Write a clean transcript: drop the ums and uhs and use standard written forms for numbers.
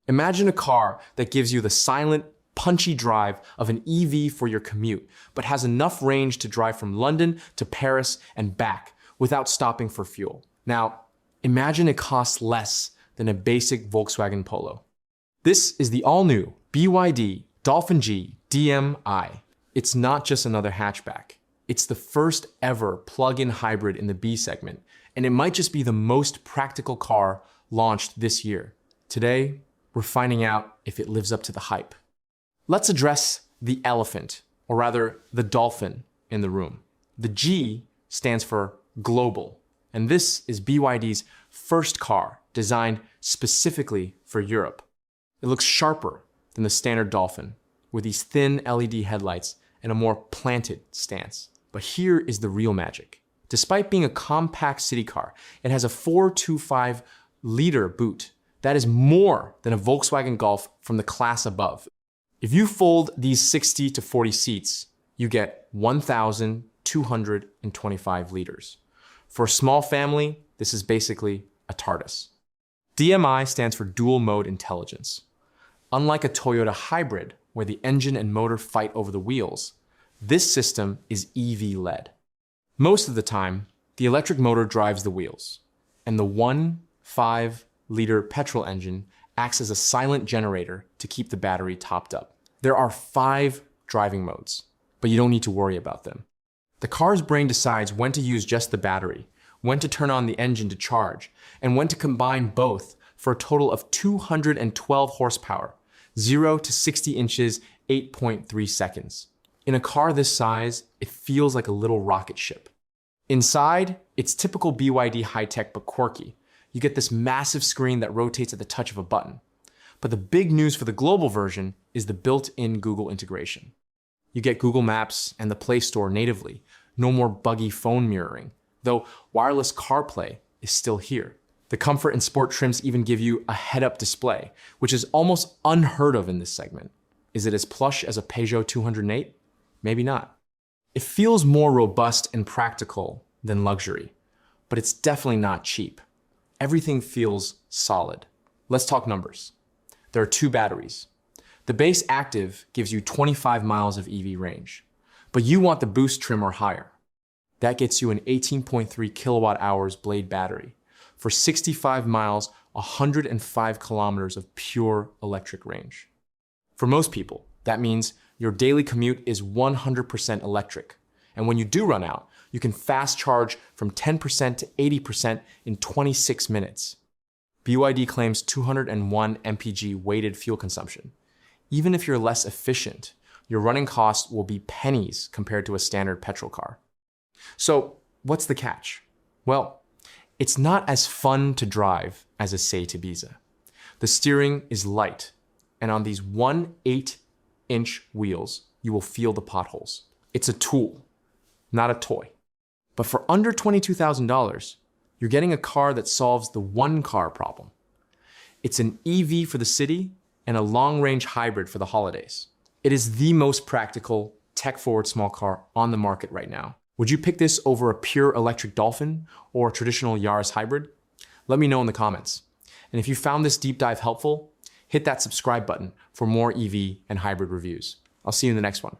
Imagine a car that gives you the silent, punchy drive of an EV for your commute, but has enough range to drive from London to Paris and back without stopping for fuel. Now, imagine it costs less than a basic Volkswagen Polo. This is the all-new BYD Dolphin G DM-i. It's not just another hatchback. It's the first ever plug-in hybrid in the B segment, and it might just be the most practical car launched this year. Today, we're finding out if it lives up to the hype. Let's address the elephant, or rather the dolphin, in the room. The G stands for global, and this is BYD's first car designed specifically for Europe. It looks sharper than the standard Dolphin, with these thin LED headlights and a more planted stance. But here is the real magic. Despite being a compact city car, it has a 425-liter boot. That is more than a Volkswagen Golf from the class above. If you fold these 60 to 40 seats, you get 1,225 liters. For a small family, this is basically a TARDIS. DMI stands for Dual Mode Intelligence. Unlike a Toyota hybrid, where the engine and motor fight over the wheels, this system is EV-led. Most of the time, the electric motor drives the wheels, and the 1.5-liter petrol engine acts as a silent generator to keep the battery topped up. There are 5 driving modes, but you don't need to worry about them. The car's brain decides when to use just the battery, when to turn on the engine to charge, and when to combine both for a total of 212 horsepower, 0 to 60 inches, 8.3 seconds. In a car this size, it feels like a little rocket ship. Inside, it's typical BYD high-tech but quirky. You get this massive screen that rotates at the touch of a button. But the big news for the global version is the built-in Google integration. You get Google Maps and the Play Store natively, no more buggy phone mirroring, though wireless CarPlay is still here. The comfort and sport trims even give you a head-up display, which is almost unheard of in this segment. Is it as plush as a Peugeot 208? Maybe not. It feels more robust and practical than luxury, but it's definitely not cheap. Everything feels solid. Let's talk numbers. There are 2 batteries. The base active gives you 25 miles of EV range, but you want the boost trim or higher. That gets you an 18.3 kilowatt hours blade battery for 65 miles, 105 kilometers of pure electric range. For most people, that means your daily commute is 100% electric. And when you do run out, you can fast charge from 10% to 80% in 26 minutes. BYD claims 201 mpg weighted fuel consumption. Even if you're less efficient, your running cost will be pennies compared to a standard petrol car. So what's the catch? Well, it's not as fun to drive as a Seat Ibiza. The steering is light, and on these 1/8-inch wheels, you will feel the potholes. It's a tool, not a toy. But for under $22,000, you're getting a car that solves the one-car problem. It's an EV for the city and a long-range hybrid for the holidays. It is the most practical, tech-forward small car on the market right now. Would you pick this over a pure electric Dolphin or a traditional Yaris hybrid? Let me know in the comments. And if you found this deep dive helpful, hit that subscribe button for more EV and hybrid reviews. I'll see you in the next one.